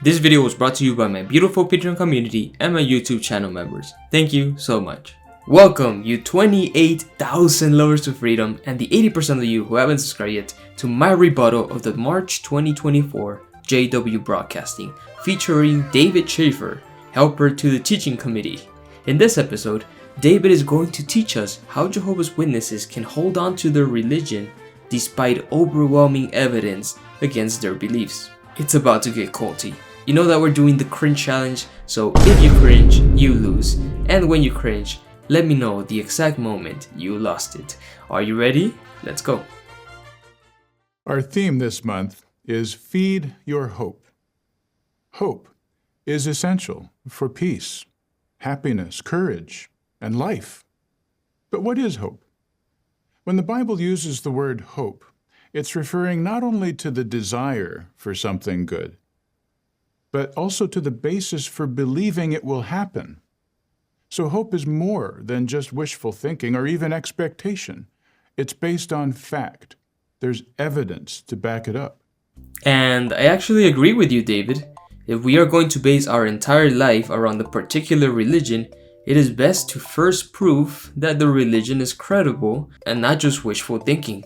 This video was brought to you by my beautiful Patreon community and my YouTube channel members. Thank you so much. Welcome, you 28,000 lovers to freedom and the 80% of you who haven't subscribed yet to my rebuttal of the March 2024 JW broadcasting featuring David Schaefer, helper to the teaching committee. In this episode, David is going to teach us how Jehovah's Witnesses can hold on to their religion despite overwhelming evidence against their beliefs. It's about to get culty. You know that we're doing the cringe challenge, so if you cringe, you lose. And when you cringe, let me know the exact moment you lost it. Are you ready? Let's go. Our theme this month is Feed Your Hope. Hope is essential for peace, happiness, courage, and life. But what is hope? When the Bible uses the word hope, it's referring not only to the desire for something good, but also to the basis for believing it will happen. So hope is more than just wishful thinking or even expectation. It's based on fact. There's evidence to back it up. And I actually agree with you, David. If we are going to base our entire life around a particular religion, it is best to first prove that the religion is credible and not just wishful thinking.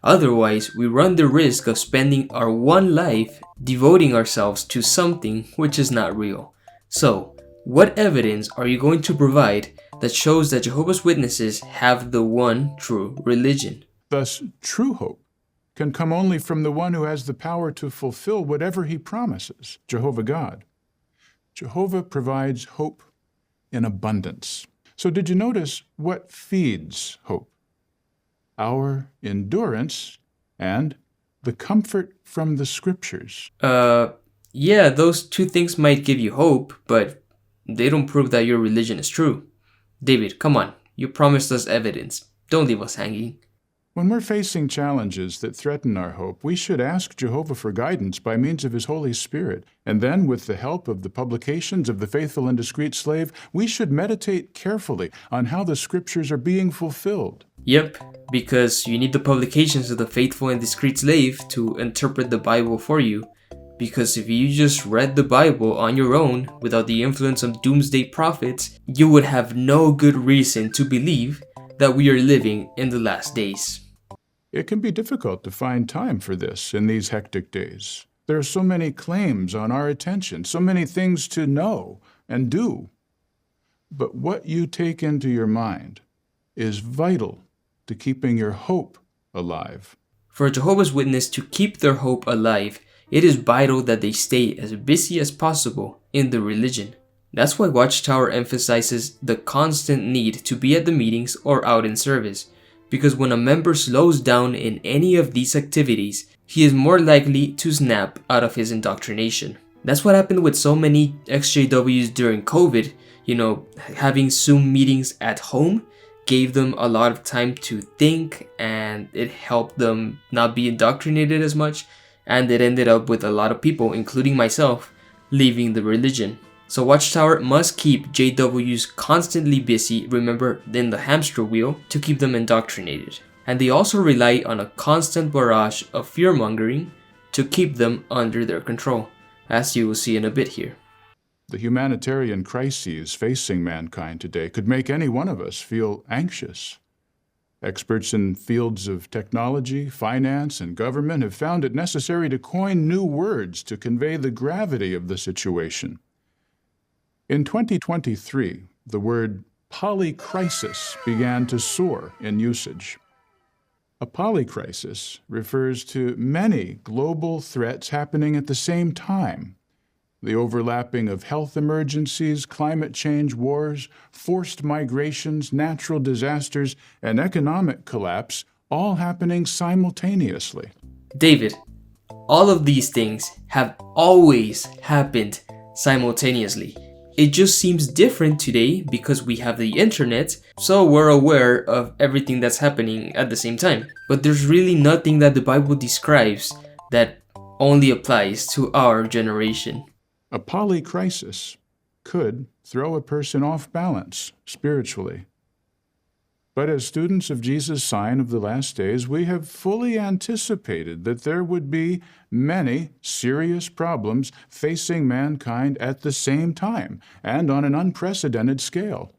Otherwise, we run the risk of spending our one life devoting ourselves to something which is not real. So, what evidence are you going to provide that shows that Jehovah's Witnesses have the one true religion? Thus, true hope can come only from the one who has the power to fulfill whatever he promises, Jehovah God. Jehovah provides hope in abundance. So did you notice what feeds hope? Our endurance and the comfort from the scriptures. Yeah, those two things might give you hope, but they don't prove that your religion is true. David, come on, you promised us evidence. Don't leave us hanging. When we're facing challenges that threaten our hope, we should ask Jehovah for guidance by means of His Holy Spirit. And then, with the help of the publications of the Faithful and Discreet Slave, we should meditate carefully on how the scriptures are being fulfilled. Yep, because you need the publications of the Faithful and Discreet Slave to interpret the Bible for you. Because if you just read the Bible on your own without the influence of doomsday prophets, you would have no good reason to believe that we are living in the last days. It can be difficult to find time for this in these hectic days. There are so many claims on our attention, so many things to know and do. But what you take into your mind is vital to keeping your hope alive. For a Jehovah's Witness to keep their hope alive, it is vital that they stay as busy as possible in the religion. That's why Watchtower emphasizes the constant need to be at the meetings or out in service, because when a member slows down in any of these activities, he is more likely to snap out of his indoctrination. That's what happened with so many XJWs during COVID. Having Zoom meetings at home gave them a lot of time to think, and it helped them not be indoctrinated as much, and it ended up with a lot of people, including myself, leaving the religion. So Watchtower must keep JWs constantly busy, remember, in the hamster wheel, to keep them indoctrinated. And they also rely on a constant barrage of fear-mongering to keep them under their control, as you will see in a bit here. The humanitarian crises facing mankind today could make any one of us feel anxious. Experts in fields of technology, finance, and government have found it necessary to coin new words to convey the gravity of the situation. In 2023, the word polycrisis began to soar in usage. A polycrisis refers to many global threats happening at the same time. The overlapping of health emergencies, climate change wars, forced migrations, natural disasters, and economic collapse, all happening simultaneously. David, all of these things have always happened simultaneously. It just seems different today because we have the internet, so we're aware of everything that's happening at the same time. But there's really nothing that the Bible describes that only applies to our generation. A polycrisis could throw a person off balance spiritually. But as students of Jesus' sign of the last days, we have fully anticipated that there would be many serious problems facing mankind at the same time and on an unprecedented scale.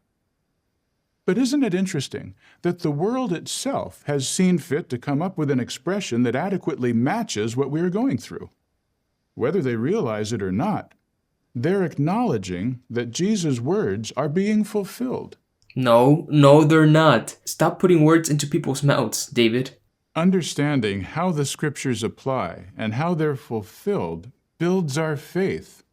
But isn't it interesting that the world itself has seen fit to come up with an expression that adequately matches what we are going through? Whether they realize it or not, they're acknowledging that Jesus' words are being fulfilled. No, they're not. Stop putting words into people's mouths, David. Understanding how the scriptures apply and how they're fulfilled builds our faith.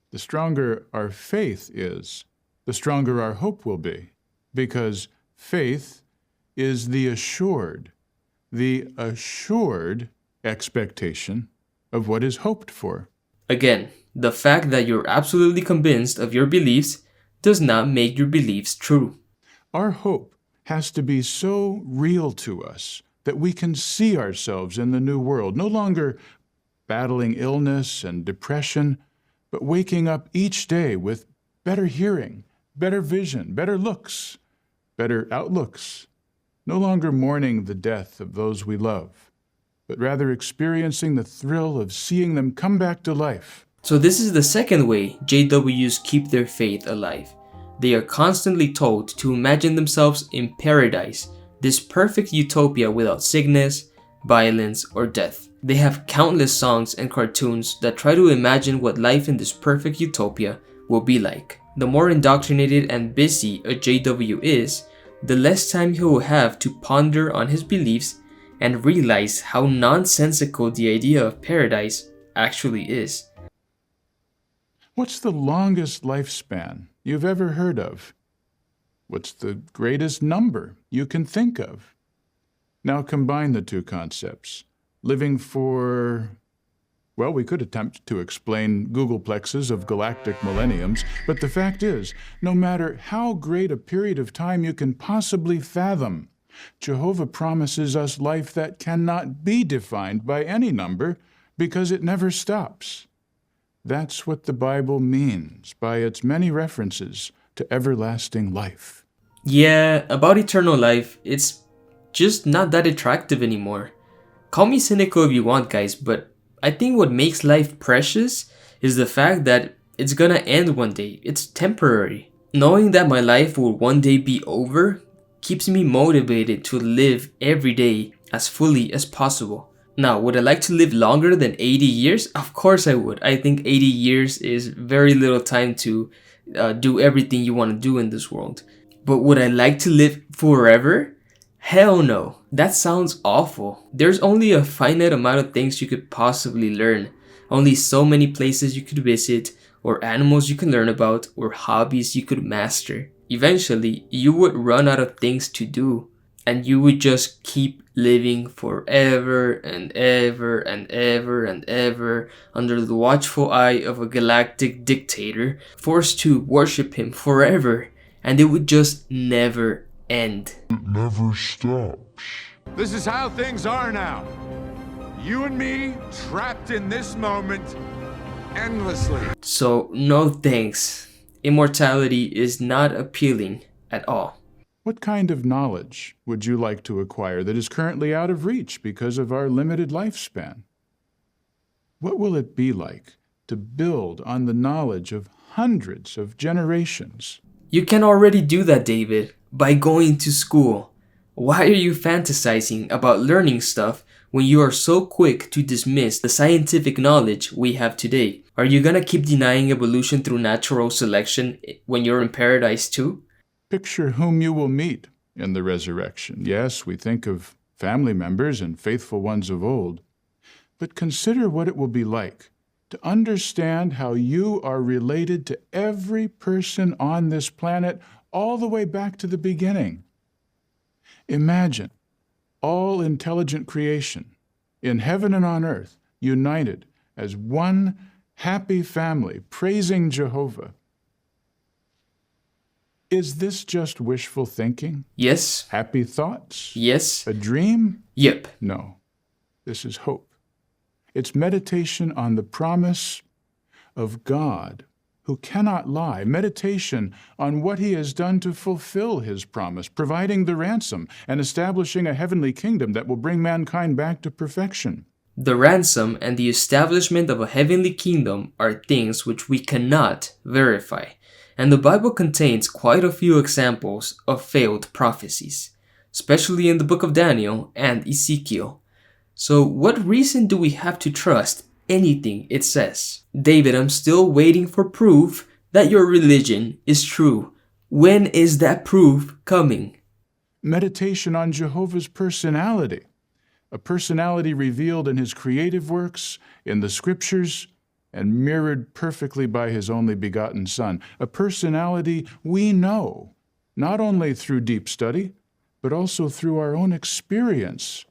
The stronger our faith is, the stronger our hope will be, because faith is the assured expectation of what is hoped for. Again, the fact that you're absolutely convinced of your beliefs does not make your beliefs true. Our hope has to be so real to us that we can see ourselves in the new world, no longer battling illness and depression, but waking up each day with better hearing, better vision, better looks, better outlooks, no longer mourning the death of those we love, but rather experiencing the thrill of seeing them come back to life. So this is the second way JWs keep their faith alive. They are constantly told to imagine themselves in paradise, this perfect utopia without sickness, violence, or death. They have countless songs and cartoons that try to imagine what life in this perfect utopia will be like. The more indoctrinated and busy a JW is, the less time he will have to ponder on his beliefs and realize how nonsensical the idea of paradise actually is. What's the longest lifespan you've ever heard of? What's the greatest number you can think of? Now combine the two concepts. Living for, well, we could attempt to explain googleplexes of galactic millenniums, but the fact is, no matter how great a period of time you can possibly fathom, Jehovah promises us life that cannot be defined by any number because it never stops. That's what the Bible means by its many references to everlasting life. Yeah, about eternal life, it's just not that attractive anymore. Call me cynical if you want, guys, but I think what makes life precious is the fact that it's gonna end one day. It's temporary. Knowing that my life will one day be over keeps me motivated to live every day as fully as possible. Now, would I like to live longer than 80 years? Of course I would. I think 80 years is very little time to do everything you want to do in this world. But would I like to live forever? Hell no. That sounds awful. There's only a finite amount of things you could possibly learn. Only so many places you could visit, or animals you can learn about, or hobbies you could master. Eventually, you would run out of things to do, and you would just keep living forever and ever and ever and ever under the watchful eye of a galactic dictator, forced to worship him forever, and it would just never end. It never stops. This is how things are now. You and me trapped in this moment endlessly. So no thanks. Immortality is not appealing at all. What kind of knowledge would you like to acquire that is currently out of reach because of our limited lifespan? What will it be like to build on the knowledge of hundreds of generations? You can already do that, David, by going to school. Why are you fantasizing about learning stuff when you are so quick to dismiss the scientific knowledge we have today? Are you gonna keep denying evolution through natural selection when you're in paradise too? Picture whom you will meet in the resurrection. Yes, we think of family members and faithful ones of old, but consider what it will be like to understand how you are related to every person on this planet all the way back to the beginning. Imagine all intelligent creation in heaven and on earth united as one happy family praising Jehovah. Is this just wishful thinking? Yes. Happy thoughts? Yes. A dream? Yep. No. This is hope. It's meditation on the promise of God who cannot lie, meditation on what he has done to fulfill his promise, providing the ransom and establishing a heavenly kingdom that will bring mankind back to perfection. The ransom and the establishment of a heavenly kingdom are things which we cannot verify, and the Bible contains quite a few examples of failed prophecies, especially in the book of Daniel and Ezekiel. So what reason do we have to trust anything it says? David, I'm still waiting for proof that your religion is true. When is that proof coming? Meditation on Jehovah's personality, a personality revealed in his creative works, in the scriptures, and mirrored perfectly by his only begotten Son, a personality we know, not only through deep study, but also through our own experience.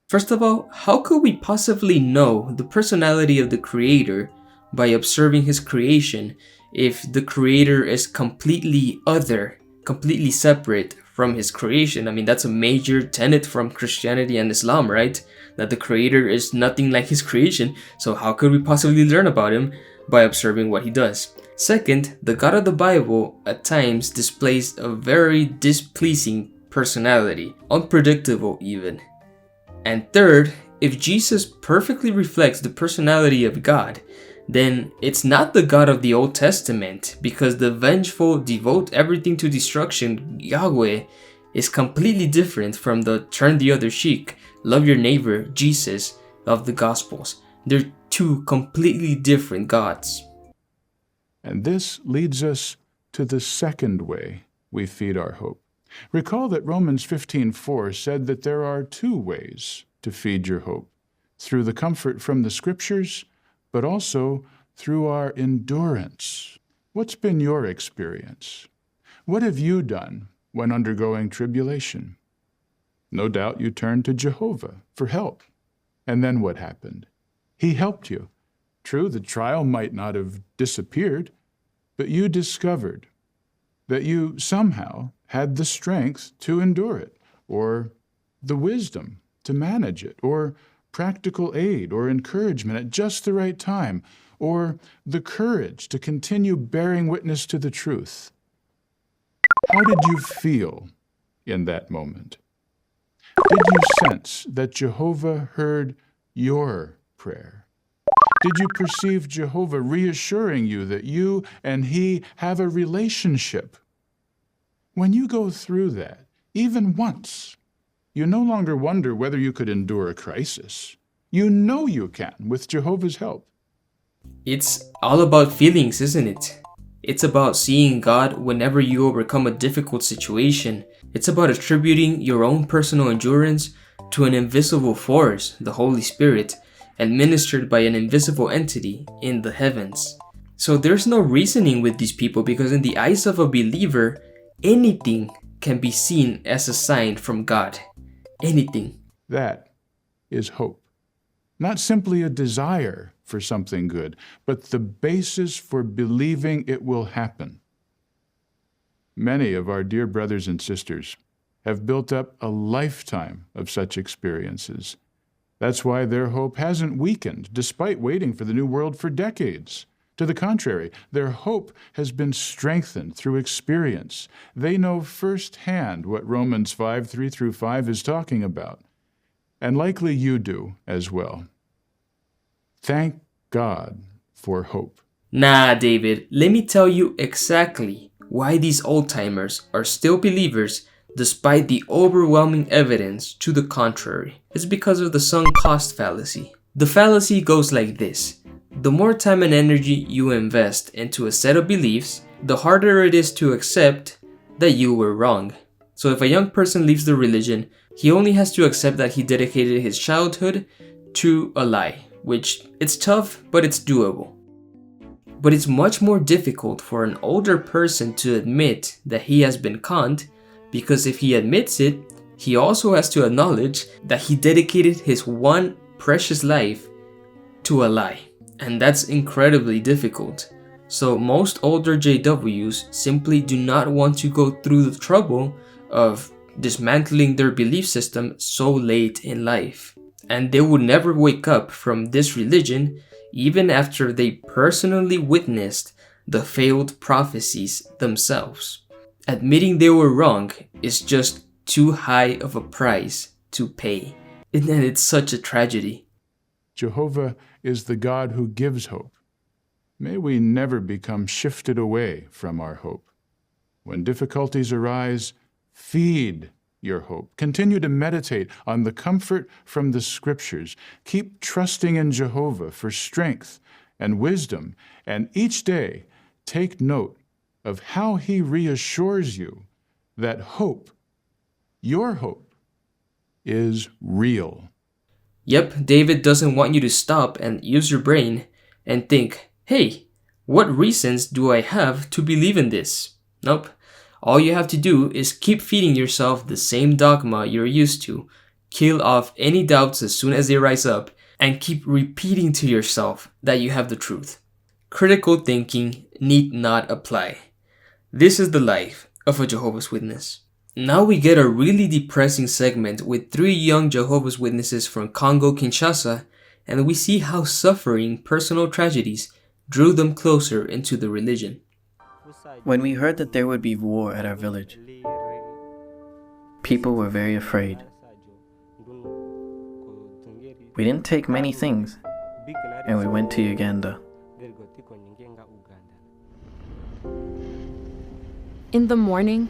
First of all, how could we possibly know the personality of the Creator by observing his creation if the Creator is completely other, completely separate from his creation? I mean, that's a major tenet from Christianity and Islam, right? That the Creator is nothing like his creation, so how could we possibly learn about him by observing what he does? Second, the God of the Bible at times displays a very displeasing personality, unpredictable even. And third, if Jesus perfectly reflects the personality of God, then it's not the God of the Old Testament, because the vengeful, devote everything to destruction Yahweh is completely different from the turn the other cheek, love your neighbor Jesus of the Gospels. They're two completely different gods. And this leads us to the second way we feed our hope. Recall that Romans 15:4 said that there are two ways to feed your hope, through the comfort from the Scriptures, but also through our endurance. What's been your experience? What have you done when undergoing tribulation? No doubt you turned to Jehovah for help. And then what happened? He helped you. True, the trial might not have disappeared, but you discovered that you somehow had the strength to endure it, or the wisdom to manage it, or practical aid or encouragement at just the right time, or the courage to continue bearing witness to the truth. How did you feel in that moment? Did you sense that Jehovah heard your prayer? Did you perceive Jehovah reassuring you that you and he have a relationship? When you go through that, even once, you no longer wonder whether you could endure a crisis. You know you can with Jehovah's help. It's all about feelings, isn't it? It's about seeing God whenever you overcome a difficult situation. It's about attributing your own personal endurance to an invisible force, the Holy Spirit, administered by an invisible entity in the heavens. So there's no reasoning with these people, because in the eyes of a believer, anything can be seen as a sign from God. Anything. That is hope. Not simply a desire for something good, but the basis for believing it will happen. Many of our dear brothers and sisters have built up a lifetime of such experiences. That's why their hope hasn't weakened, despite waiting for the new world for decades. To the contrary, their hope has been strengthened through experience. They know firsthand what Romans 5:3-5 is talking about, and likely you do as well. Thank God for hope. Nah, David, let me tell you exactly why these old-timers are still believers despite the overwhelming evidence to the contrary. It's because of the sunk cost fallacy. The fallacy goes like this. The more time and energy you invest into a set of beliefs, the harder it is to accept that you were wrong. So if a young person leaves the religion, he only has to accept that he dedicated his childhood to a lie, which it's tough, but it's doable. But it's much more difficult for an older person to admit that he has been conned, because if he admits it, he also has to acknowledge that he dedicated his one precious life to a lie. And that's incredibly difficult. So most older JWs simply do not want to go through the trouble of dismantling their belief system so late in life. And they would never wake up from this religion even after they personally witnessed the failed prophecies themselves. Admitting they were wrong is just too high of a price to pay. And it's such a tragedy. Jehovah is the God who gives hope. May we never become shifted away from our hope. When difficulties arise, feed your hope. Continue to meditate on the comfort from the Scriptures. Keep trusting in Jehovah for strength and wisdom, and each day take note of how He reassures you that hope, your hope, is real. Yep, David doesn't want you to stop and use your brain and think, hey, what reasons do I have to believe in this? Nope. All you have to do is keep feeding yourself the same dogma you're used to, kill off any doubts as soon as they rise up, and keep repeating to yourself that you have the truth. Critical thinking need not apply. This is the life of a Jehovah's Witness. Now we get a really depressing segment with 3 young Jehovah's Witnesses from Congo, Kinshasa, and we see how suffering personal tragedies drew them closer into the religion. When we heard that there would be war at our village, people were very afraid. We didn't take many things, and we went to Uganda. In the morning,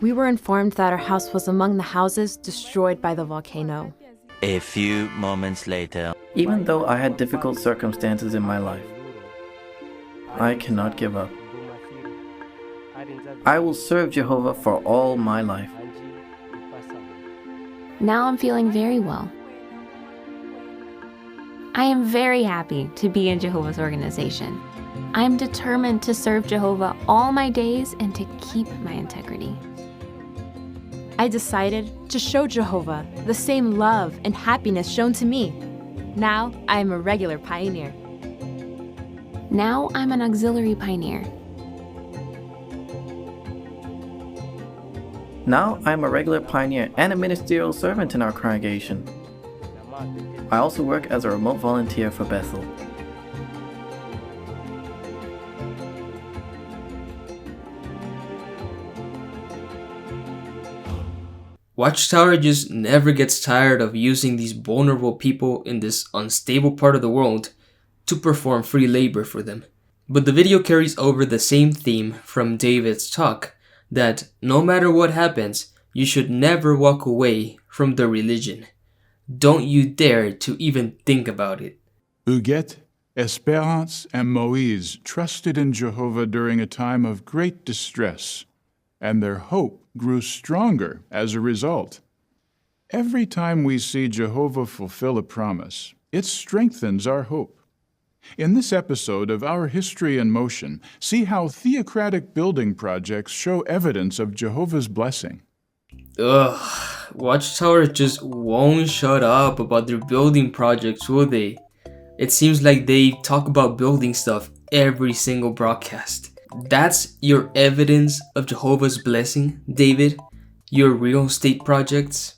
we were informed that our house was among the houses destroyed by the volcano. A few moments later. Even though I had difficult circumstances in my life, I cannot give up. I will serve Jehovah for all my life. Now I'm feeling very well. I am very happy to be in Jehovah's organization. I am determined to serve Jehovah all my days and to keep my integrity. I decided to show Jehovah the same love and happiness shown to me. Now I am a regular pioneer. Now I'm an auxiliary pioneer. Now I am a regular pioneer and a ministerial servant in our congregation. I also work as a remote volunteer for Bethel. Watchtower just never gets tired of using these vulnerable people in this unstable part of the world to perform free labor for them. But the video carries over the same theme from David's talk, that no matter what happens, you should never walk away from the religion. Don't you dare to even think about it. Huguette, Espérance, and Moïse trusted in Jehovah during a time of great distress, and their hope grew stronger as a result. Every time we see Jehovah fulfill a promise, it strengthens our hope. In this episode of Our History in Motion, see how theocratic building projects show evidence of Jehovah's blessing. Ugh, Watchtower just won't shut up about their building projects, will they? It seems like they talk about building stuff every single broadcast. That's your evidence of Jehovah's blessing, David? Your real estate projects?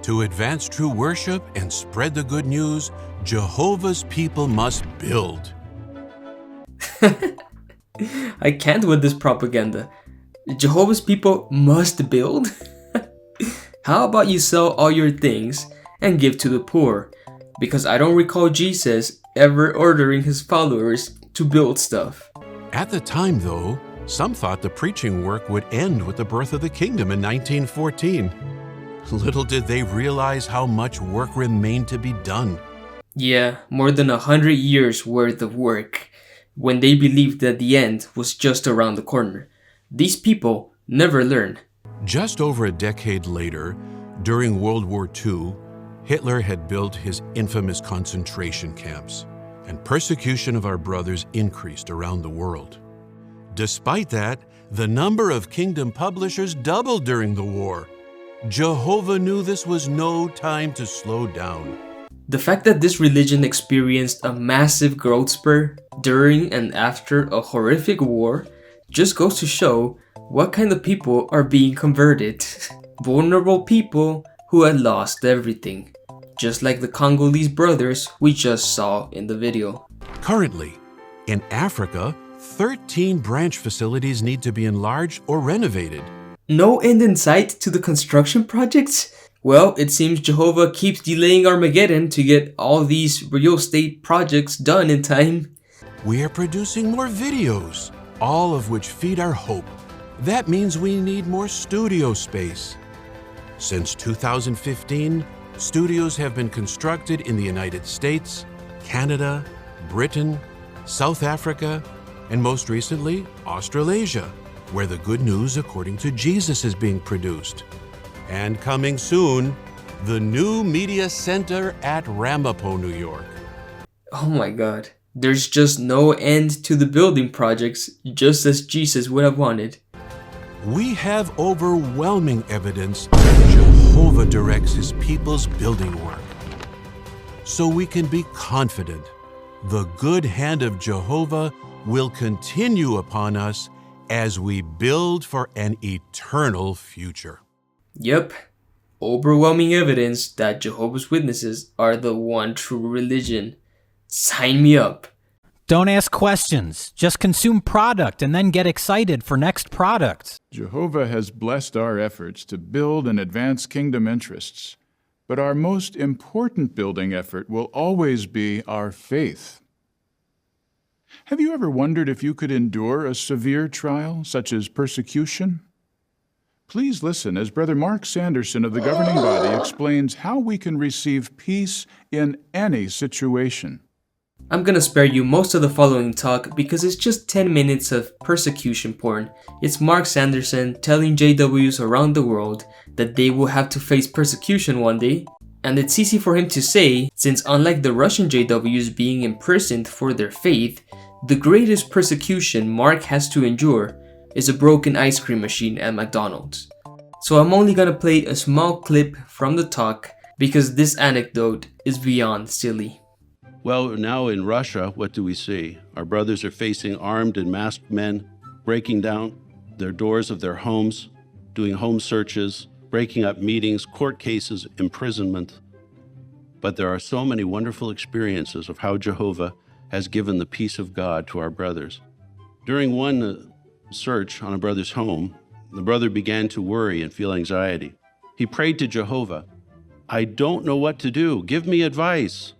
To advance true worship and spread the good news, Jehovah's people must build. I can't with this propaganda. Jehovah's people must build? How about you sell all your things and give to the poor? Because I don't recall Jesus ever ordering his followers to build stuff. At the time, though, some thought the preaching work would end with the birth of the kingdom in 1914. Little did they realize how much work remained to be done. Yeah, more than 100 years worth of work, when they believed that the end was just around the corner. These people never learn. Just over a decade later, during World War II, Hitler had built his infamous concentration camps, and persecution of our brothers increased around the world. Despite that, the number of kingdom publishers doubled during the war. Jehovah knew this was no time to slow down. The fact that this religion experienced a massive growth spur during and after a horrific war just goes to show what kind of people are being converted. Vulnerable people who had lost everything, just like the Congolese brothers we just saw in the video. Currently, in Africa, 13 branch facilities need to be enlarged or renovated. No end in sight to the construction projects? Well, it seems Jehovah keeps delaying Armageddon to get all these real estate projects done in time. We are producing more videos, all of which feed our hope. That means we need more studio space. Since 2015, studios have been constructed in the United States, Canada, Britain, South Africa, and most recently, Australasia, where the good news according to Jesus is being produced. And coming soon, the new media center at Ramapo, New York. Oh my god. There's just no end to the building projects, just as Jesus would have wanted. We have overwhelming evidence that Jehovah directs his people's building work. So we can be confident the good hand of Jehovah will continue upon us as we build for an eternal future. Yep. Overwhelming evidence that Jehovah's Witnesses are the one true religion. Sign me up. Don't ask questions. Just consume product and then get excited for next product. Jehovah has blessed our efforts to build and advance kingdom interests, but our most important building effort will always be our faith. Have you ever wondered if you could endure a severe trial, such as persecution? Please listen as Brother Mark Sanderson of the governing body explains how we can receive peace in any situation. I'm gonna spare you most of the following talk because it's just 10 minutes of persecution porn. It's Mark Sanderson telling JWs around the world that they will have to face persecution one day. And it's easy for him to say, since unlike the Russian JWs being imprisoned for their faith, the greatest persecution Mark has to endure is a broken ice cream machine at McDonald's. So I'm only gonna play a small clip from the talk because this anecdote is beyond silly. Well, now in Russia, what do we see? Our brothers are facing armed and masked men, breaking down their doors of their homes, doing home searches, breaking up meetings, court cases, imprisonment. But there are so many wonderful experiences of how Jehovah has given the peace of God to our brothers. During one search on a brother's home, the brother began to worry and feel anxiety. He prayed to Jehovah, "I don't know what to do. Give me advice."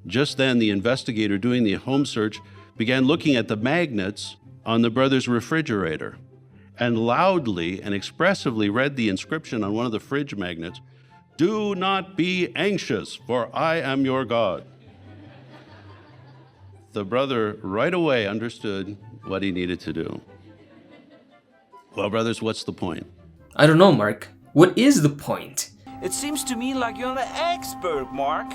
Just then, the investigator doing the home search began looking at the magnets on the brother's refrigerator and loudly and expressively read the inscription on one of the fridge magnets, "Do not be anxious, for I am your God." The brother right away understood what he needed to do. Well, brothers, what's the point? I don't know, Mark. What is the point? It seems to me like you're the expert, Mark.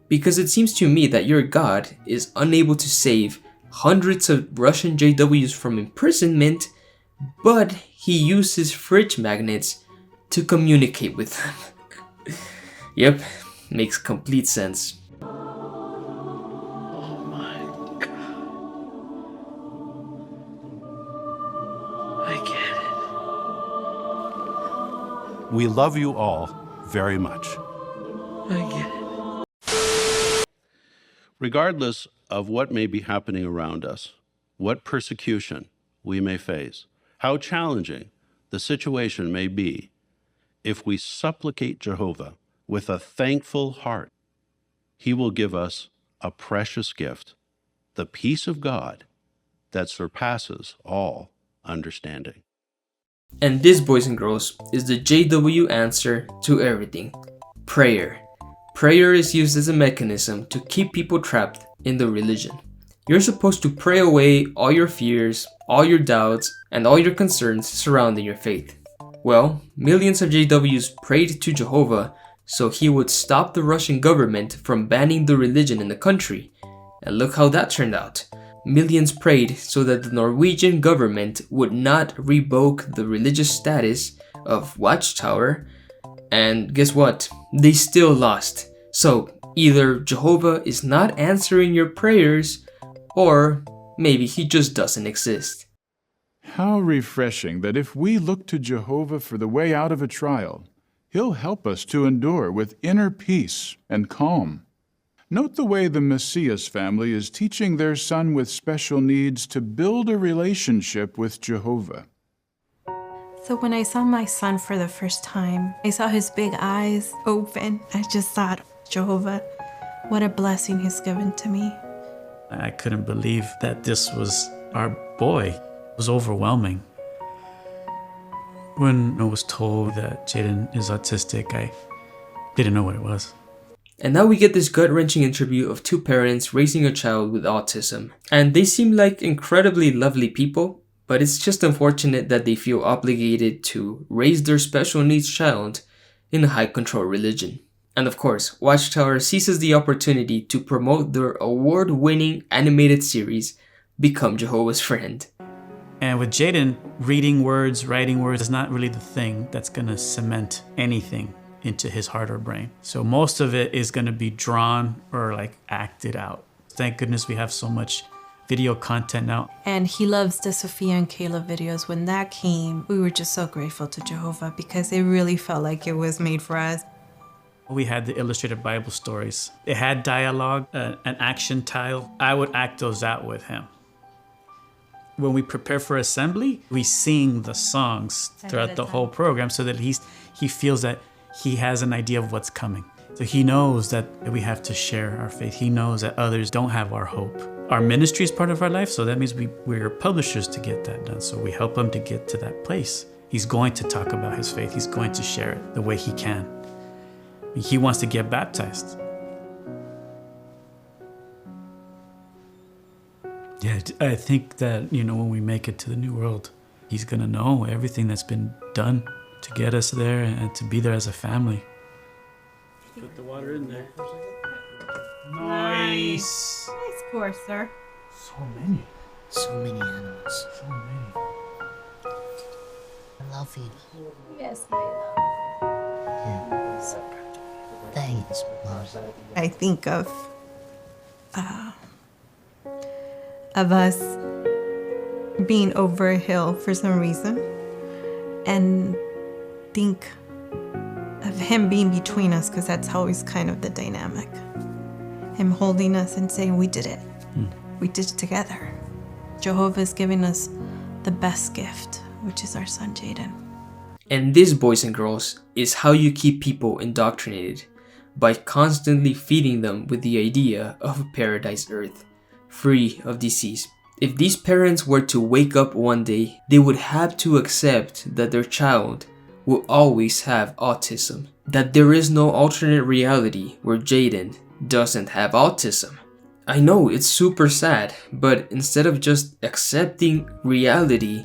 Because it seems to me that your God is unable to save hundreds of Russian JWs from imprisonment, but he uses fridge magnets to communicate with them. Yep, makes complete sense. Oh my God. I get it. We love you all very much. I get it. Regardless of what may be happening around us, what persecution we may face, how challenging the situation may be, if we supplicate Jehovah with a thankful heart, he will give us a precious gift, the peace of God that surpasses all understanding. And this, boys and girls, is the JW answer to everything. Prayer. Prayer is used as a mechanism to keep people trapped in the religion. You're supposed to pray away all your fears, all your doubts, and all your concerns surrounding your faith. Well, millions of JWs prayed to Jehovah so he would stop the Russian government from banning the religion in the country. And look how that turned out. Millions prayed so that the Norwegian government would not revoke the religious status of Watchtower. And guess what? They still lost. So either Jehovah is not answering your prayers, or maybe he just doesn't exist. How refreshing that if we look to Jehovah for the way out of a trial, he'll help us to endure with inner peace and calm. Note the way the Messias family is teaching their son with special needs to build a relationship with Jehovah. So when I saw my son for the first time, I saw his big eyes open. I just thought, Jehovah, what a blessing he's given to me. I couldn't believe that this was our boy. It was overwhelming. When I was told that Jaden is autistic, I didn't know what it was. And now we get this gut-wrenching interview of two parents raising a child with autism. And they seem like incredibly lovely people, but it's just unfortunate that they feel obligated to raise their special needs child in a high-control religion. And of course, Watchtower seizes the opportunity to promote their award-winning animated series, Become Jehovah's Friend. And with Jaden, reading words, writing words is not really the thing that's going to cement anything into his heart or brain. So most of it is going to be drawn or like acted out. Thank goodness we have so much video content now. And he loves the Sophia and Caleb videos. When that came, we were just so grateful to Jehovah because it really felt like it was made for us. We had the illustrated Bible stories. It had dialogue, an action tile. I would act those out with him. When we prepare for assembly, we sing the songs throughout the whole program so that he feels that he has an idea of what's coming. So he knows that we have to share our faith. He knows that others don't have our hope. Our ministry is part of our life, so that means we're publishers to get that done. So we help him to get to that place. He's going to talk about his faith. He's going to share it the way he can. He wants to get baptized. Yeah, I think that, when we make it to the new world, he's going to know everything that's been done to get us there and to be there as a family. Put the water in there. Nice. Nice pour, sir. So many. So many animals. So many. I love you. Yes, I love. Yeah. So proud of you. Thanks, Mom. I think of us being over a hill for some reason, and think of him being between us, because that's always kind of the dynamic. Him holding us and saying, we did it. We did it together. Jehovah's giving us the best gift, which is our son Jaden. And this, boys and girls, is how you keep people indoctrinated, by constantly feeding them with the idea of a paradise earth, free of disease. If these parents were to wake up one day, they would have to accept that their child will always have autism, that there is no alternate reality where Jaden doesn't have autism. I know it's super sad, but instead of just accepting reality,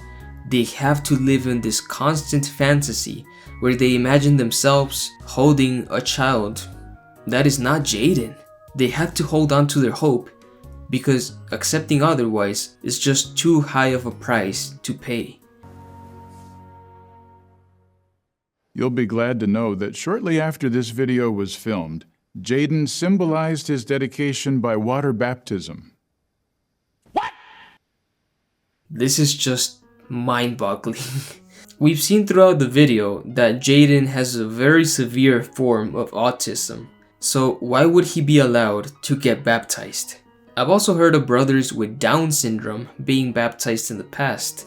they have to live in this constant fantasy where they imagine themselves holding a child that is not Jaden. They have to hold on to their hope because accepting otherwise is just too high of a price to pay. You'll be glad to know that shortly after this video was filmed, Jaden symbolized his dedication by water baptism. What? This is just mind-boggling. We've seen throughout the video that Jaden has a very severe form of autism, so why would he be allowed to get baptized? I've also heard of brothers with Down syndrome being baptized in the past,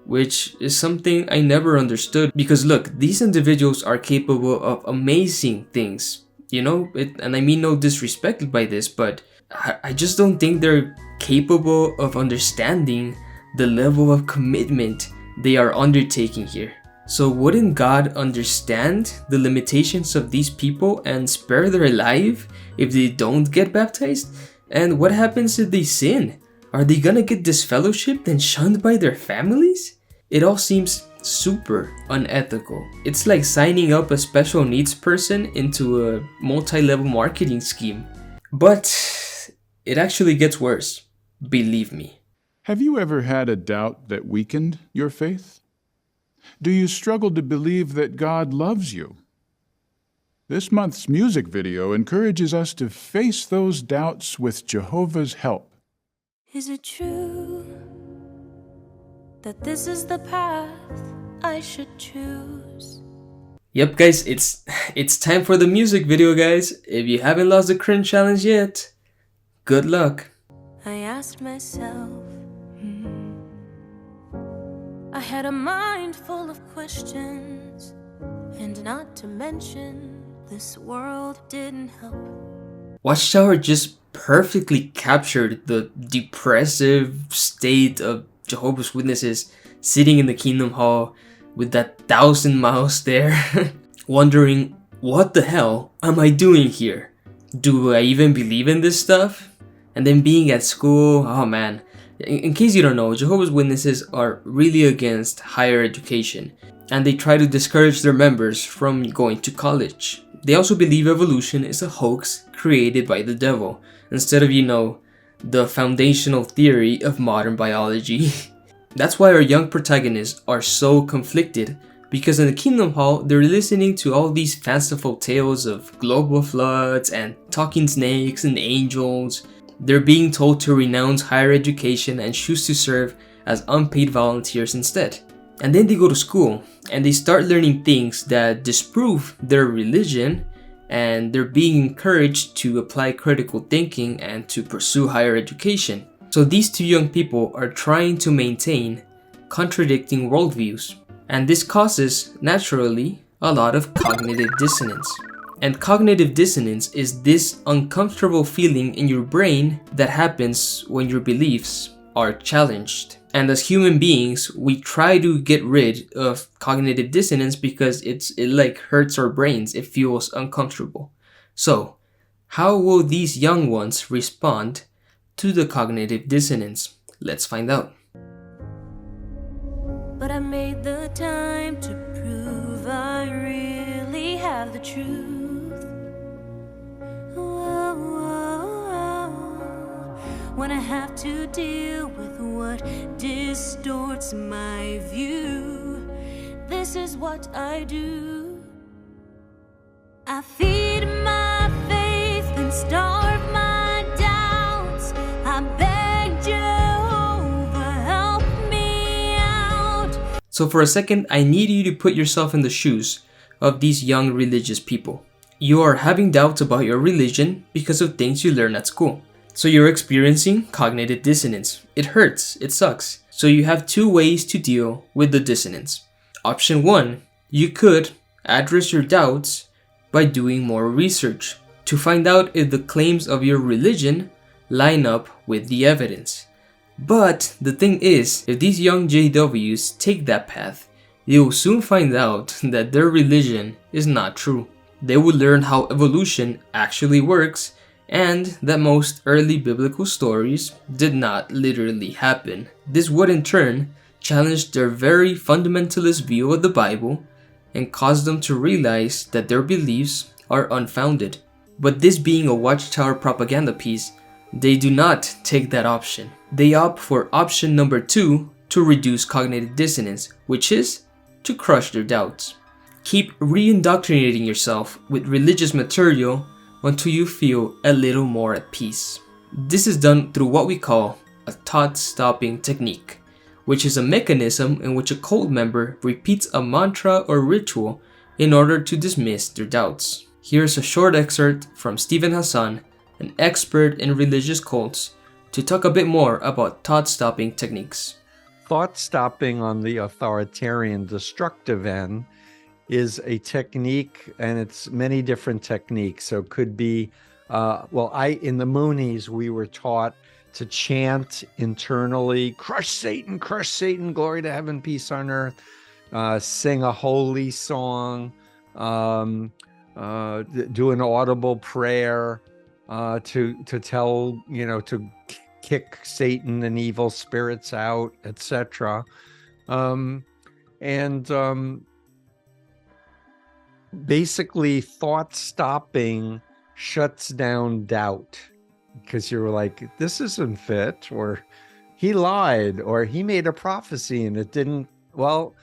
which is something I never understood, because look, these individuals are capable of amazing things, and I mean no disrespect by this, but I just don't think they're capable of understanding the level of commitment they are undertaking here. So wouldn't God understand the limitations of these people and spare their life if they don't get baptized? And what happens if they sin? Are they gonna get disfellowshipped and shunned by their families? It all seems super unethical. It's like signing up a special needs person into a multi-level marketing scheme. But it actually gets worse, believe me. Have you ever had a doubt that weakened your faith? Do you struggle to believe that God loves you? This month's music video encourages us to face those doubts with Jehovah's help. Is it true that this is the path I should choose? Yep, guys, it's time for the music video, guys. If you haven't lost the cringe challenge yet, good luck. I asked myself, I had a mind full of questions, and not to mention, this world didn't help. Watchtower just perfectly captured the depressive state of Jehovah's Witnesses sitting in the Kingdom Hall with that 1,000 mouse there, wondering, what the hell am I doing here? Do I even believe in this stuff? And then being at school, oh man. In case you don't know, Jehovah's Witnesses are really against higher education, and they try to discourage their members from going to college. They also believe evolution is a hoax created by the devil, instead of, the foundational theory of modern biology. That's why our young protagonists are so conflicted, because in the Kingdom Hall, they're listening to all these fanciful tales of global floods and talking snakes and angels. They're being told to renounce higher education and choose to serve as unpaid volunteers instead. And then they go to school and they start learning things that disprove their religion, and they're being encouraged to apply critical thinking and to pursue higher education. So these two young people are trying to maintain contradicting worldviews, and this causes, naturally, a lot of cognitive dissonance. And cognitive dissonance is this uncomfortable feeling in your brain that happens when your beliefs are challenged. And as human beings, we try to get rid of cognitive dissonance because it hurts our brains. It feels uncomfortable. So, how will these young ones respond to the cognitive dissonance? Let's find out. But I made the time to prove I really have the truth. When I have to deal with what distorts my view, this is what I do. I feed my faith and starve my doubts. I beg Jehovah, help me out. So for a second, I need you to put yourself in the shoes of these young religious people. You are having doubts about your religion because of things you learn at school. So you're experiencing cognitive dissonance. It hurts, it sucks. So you have two ways to deal with the dissonance. Option 1, you could address your doubts by doing more research to find out if the claims of your religion line up with the evidence. But the thing is, if these young JWs take that path, they will soon find out that their religion is not true. They will learn how evolution actually works, and that most early biblical stories did not literally happen. This would in turn challenge their very fundamentalist view of the Bible and cause them to realize that their beliefs are unfounded. But this being a Watchtower propaganda piece, they do not take that option. They opt for option number 2 to reduce cognitive dissonance, which is to crush their doubts. Keep re-indoctrinating yourself with religious material until you feel a little more at peace. This is done through what we call a thought-stopping technique, which is a mechanism in which a cult member repeats a mantra or ritual in order to dismiss their doubts. Here's a short excerpt from Stephen Hassan, an expert in religious cults, to talk a bit more about thought-stopping techniques. Thought-stopping on the authoritarian destructive end is a technique, and it's many different techniques. So it could be, in the Moonies, we were taught to chant internally, crush Satan, glory to heaven, peace on earth, sing a holy song, do an audible prayer to tell, to kick Satan and evil spirits out, etc. Basically, thought stopping shuts down doubt, because you're like, this isn't fit, or he lied, or he made a prophecy and it didn't. Well,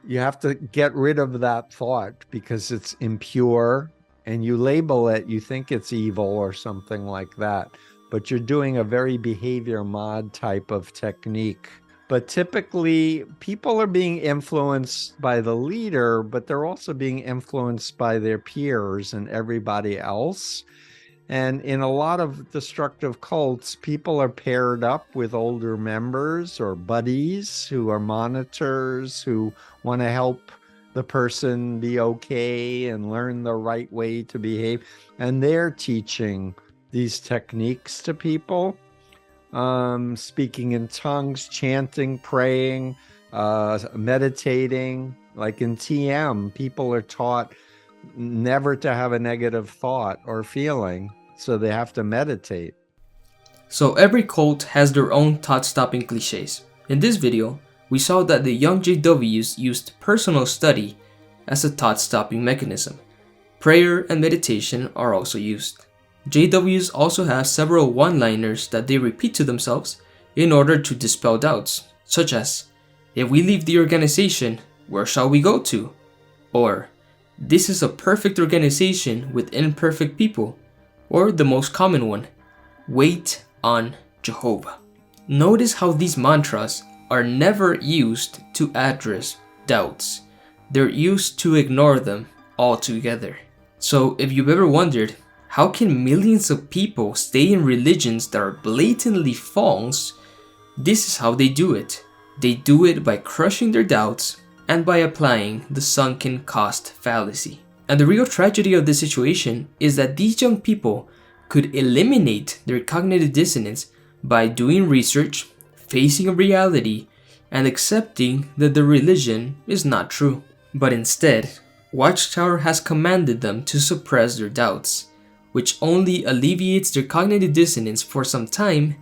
you have to get rid of that thought because it's impure, and you label it, you think it's evil or something like that, but you're doing a very behavior mod type of technique But typically, people are being influenced by the leader, but they're also being influenced by their peers and everybody else. And in a lot of destructive cults, people are paired up with older members or buddies who are monitors, who want to help the person be okay and learn the right way to behave. And they're teaching these techniques to people. Speaking in tongues, chanting, praying, meditating. Like in TM, people are taught never to have a negative thought or feeling, so they have to meditate. So every cult has their own thought-stopping cliches. In this video, we saw that the young JWs used personal study as a thought-stopping mechanism. Prayer and meditation are also used. JWs also have several one-liners that they repeat to themselves in order to dispel doubts, such as, "If we leave the organization, where shall we go to?" Or, "This is a perfect organization with imperfect people." Or the most common one, "Wait on Jehovah." Notice how these mantras are never used to address doubts. They're used to ignore them altogether. So if you've ever wondered, how can millions of people stay in religions that are blatantly false? This is how they do it. They do it by crushing their doubts and by applying the sunken cost fallacy. And the real tragedy of this situation is that these young people could eliminate their cognitive dissonance by doing research, facing a reality, and accepting that the religion is not true. But instead, Watchtower has commanded them to suppress their doubts, which only alleviates their cognitive dissonance for some time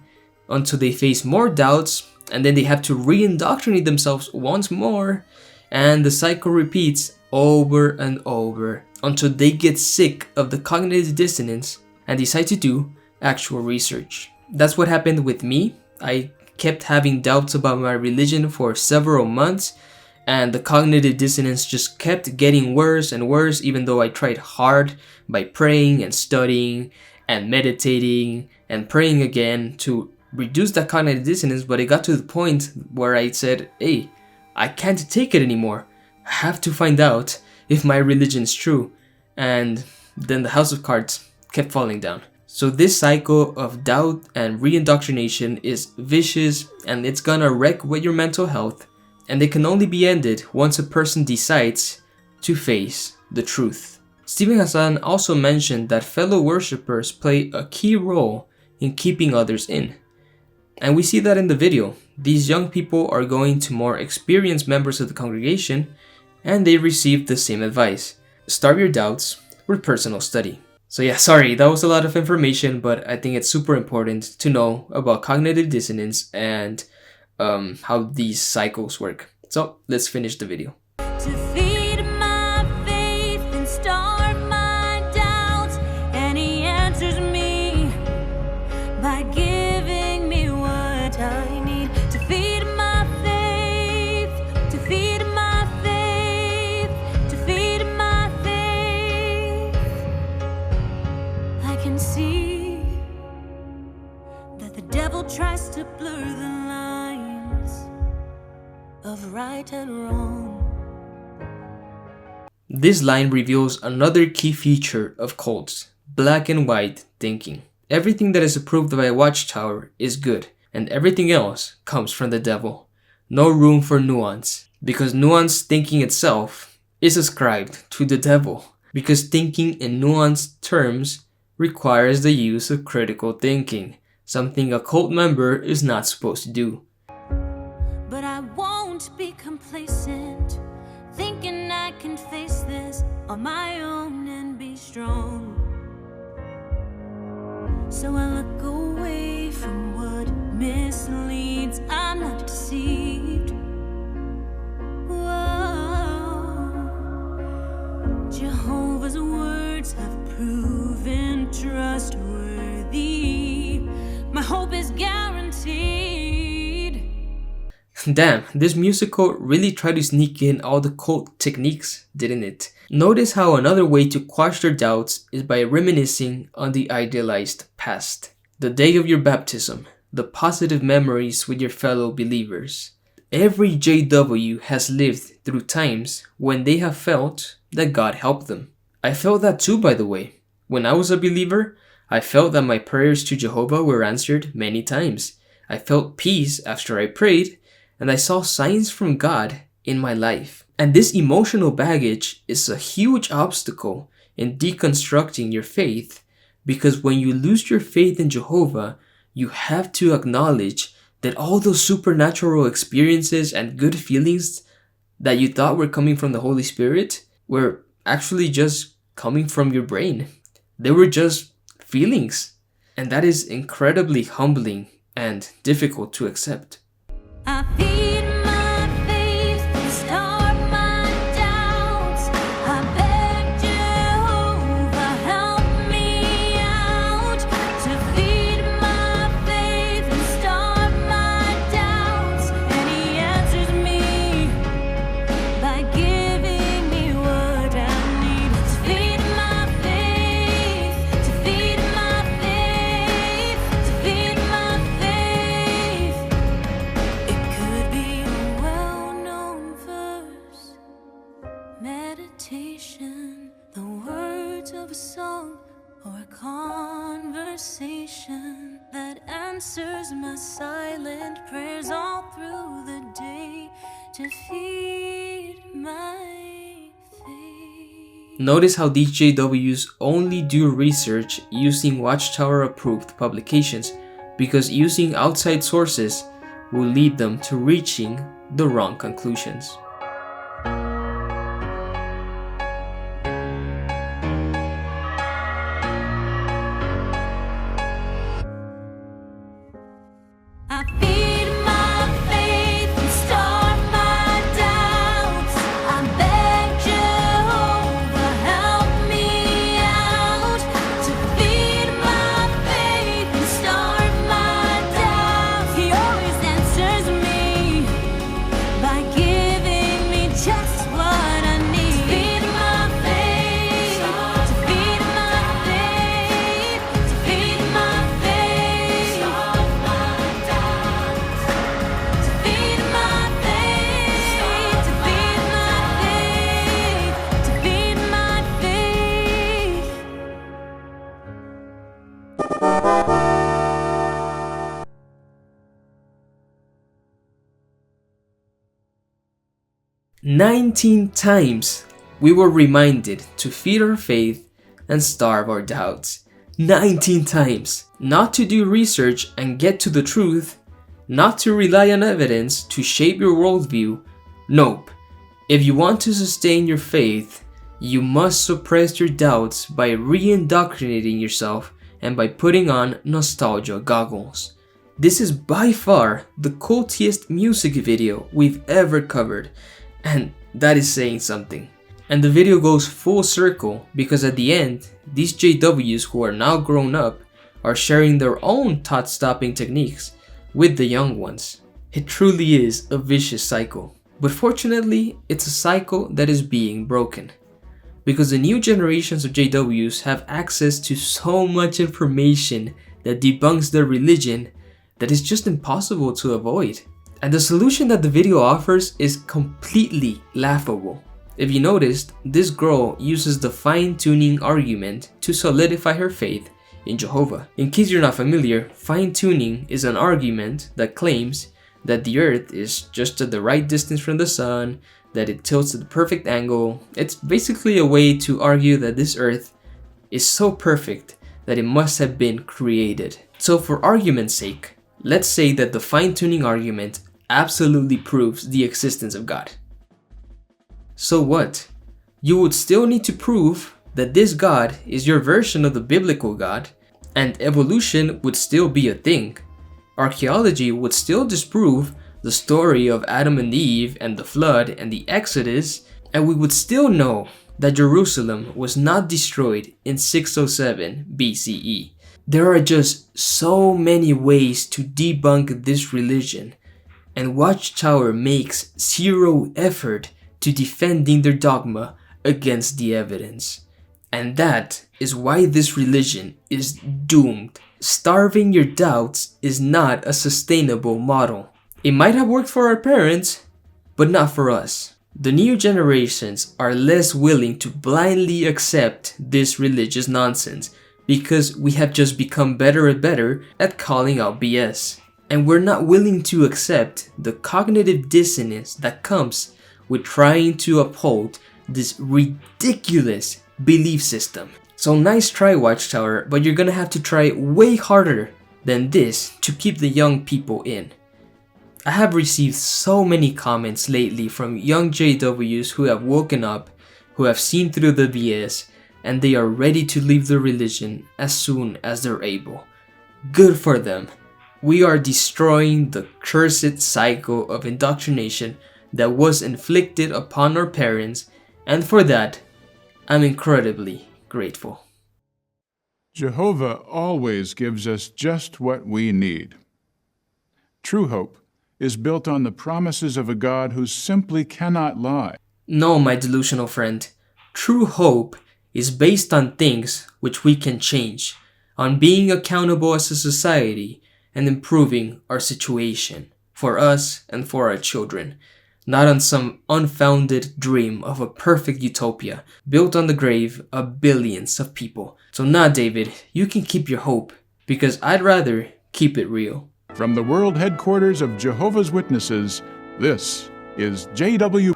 until they face more doubts, and then they have to re-indoctrinate themselves once more, and the cycle repeats over and over until they get sick of the cognitive dissonance and decide to do actual research. That's what happened with me. I kept having doubts about my religion for several months, and the cognitive dissonance just kept getting worse and worse, even though I tried hard by praying and studying and meditating and praying again to reduce that cognitive dissonance. But it got to the point where I said, hey, I can't take it anymore. I have to find out if my religion is true. And then the house of cards kept falling down. So this cycle of doubt and re-indoctrination is vicious, and it's gonna wreck with your mental health, and it can only be ended once a person decides to face the truth. Stephen Hassan also mentioned that fellow worshippers play a key role in keeping others in. And we see that in the video. These young people are going to more experienced members of the congregation, and they receive the same advice. Start your doubts with personal study. So yeah, sorry, that was a lot of information, but I think it's super important to know about cognitive dissonance and how these cycles work. So let's finish the video. To feed my faith and starve my doubts, and he answers me by giving me what I need. To feed my faith, to feed my faith, to feed my faith. I can see that the devil tries to blur the lines of right and wrong. This line reveals another key feature of cults: black and white thinking. Everything that is approved by a Watchtower is good, and everything else comes from the devil. No room for nuance, because nuanced thinking itself is ascribed to the devil, because thinking in nuanced terms requires the use of critical thinking, something a cult member is not supposed to do. But I won't be complacent, thinking I can face this on my own and be strong. So I look away from what misleads. I'm not deceived. Whoa. Jehovah's words have proven trustworthy. My hope is guaranteed. Damn, this musical really tried to sneak in all the cult techniques, didn't it? Notice how another way to quash their doubts is by reminiscing on the idealized past. The day of your baptism, the positive memories with your fellow believers. Every JW has lived through times when they have felt that God helped them. I felt that too, by the way. When I was a believer, I felt that my prayers to Jehovah were answered many times. I felt peace after I prayed, and I saw signs from God in my life. And this emotional baggage is a huge obstacle in deconstructing your faith, because when you lose your faith in Jehovah, you have to acknowledge that all those supernatural experiences and good feelings that you thought were coming from the Holy Spirit were actually just coming from your brain. They were just feelings. And that is incredibly humbling and difficult to accept. I feed my faith and starve my doubts. I beg Jehovah, help me out to feed my faith and starve my doubts. And He answers me by giving me what I need to feed my faith, to feed my faith, to feed my faith. It could be a well-known verse, meditation, the words of a song, or a conversation that answers my silent prayers all through the day to feed my faith. Notice how these JWs only do research using Watchtower approved publications, because using outside sources will lead them to reaching the wrong conclusions. I feed my faith and starve my doubts. I beg Jehovah, help me out to feed my faith and starve my doubts. He always answers me by giving me just what I need. To feed my faith, to feed my faith, to feed my faith. Starve my doubts. To feed my faith, to feed my faith, to feed my faith. 19 times we were reminded to feed our faith and starve our doubts. 19 times. Not to do research and get to the truth, not to rely on evidence to shape your worldview. Nope. If you want to sustain your faith, you must suppress your doubts by re-indoctrinating yourself and by putting on nostalgia goggles. This is by far the cultiest music video we've ever covered, and that is saying something. And the video goes full circle because at the end, these JWs who are now grown up are sharing their own thought-stopping techniques with the young ones. It truly is a vicious cycle. But fortunately, it's a cycle that is being broken, because the new generations of JWs have access to so much information that debunks their religion that is just impossible to avoid. And the solution that the video offers is completely laughable. If you noticed, this girl uses the fine-tuning argument to solidify her faith in Jehovah. In case you're not familiar, fine-tuning is an argument that claims that the earth is just at the right distance from the sun, that it tilts at the perfect angle. It's basically a way to argue that this earth is so perfect that it must have been created. So for argument's sake, let's say that the fine-tuning argument absolutely proves the existence of God. So what? You would still need to prove that this God is your version of the biblical God, and evolution would still be a thing. Archaeology would still disprove the story of Adam and Eve and the flood and the Exodus, and we would still know that Jerusalem was not destroyed in 607 BCE. There are just so many ways to debunk this religion, and Watchtower makes zero effort to defending their dogma against the evidence. And that is why this religion is doomed. Starving your doubts is not a sustainable model. It might have worked for our parents, but not for us. The new generations are less willing to blindly accept this religious nonsense because we have just become better and better at calling out BS. And we're not willing to accept the cognitive dissonance that comes with trying to uphold this ridiculous belief system. So nice try, Watchtower, but you're gonna have to try way harder than this to keep the young people in. I have received so many comments lately from young JWs who have woken up, who have seen through the BS, and they are ready to leave the religion as soon as they're able. Good for them. We are destroying the cursed cycle of indoctrination that was inflicted upon our parents, and for that, I'm incredibly grateful. Jehovah always gives us just what we need. True hope is built on the promises of a God who simply cannot lie. No, my delusional friend. True hope is based on things which we can change, on being accountable as a society and improving our situation for us and for our children, not on some unfounded dream of a perfect utopia built on the grave of billions of people. So nah, David, you can keep your hope, because I'd rather keep it real. From the world headquarters of Jehovah's Witnesses, this is JW.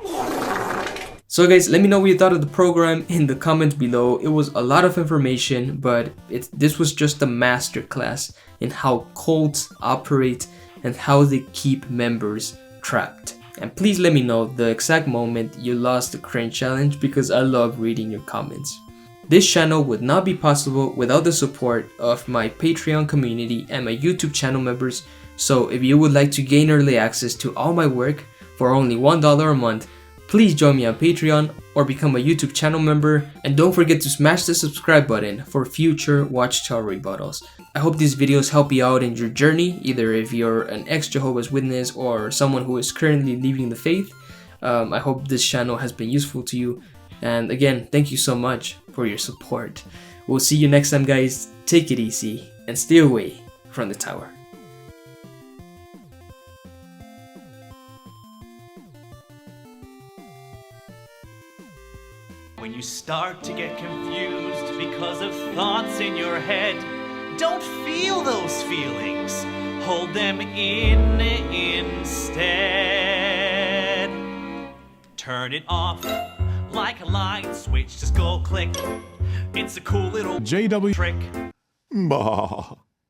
So guys, let me know what you thought of the program in the comments below. It was a lot of information, but this was just a masterclass in how cults operate and how they keep members trapped. And please let me know the exact moment you lost the cringe challenge, because I love reading your comments. This channel would not be possible without the support of my Patreon community and my YouTube channel members. So if you would like to gain early access to all my work for only $1 a month, please join me on Patreon or become a YouTube channel member, and don't forget to smash the subscribe button for future Watchtower rebuttals. I hope these videos help you out in your journey, either if you're an ex-Jehovah's Witness or someone who is currently leaving the faith. I hope this channel has been useful to you, and again, thank you so much for your support. We'll see you next time, guys. Take it easy and stay away from the tower. When you start to get confused because of thoughts in your head, don't feel those feelings. Hold them in instead. Turn it off like a light switch. Just go click. It's a cool little JW trick. Bah.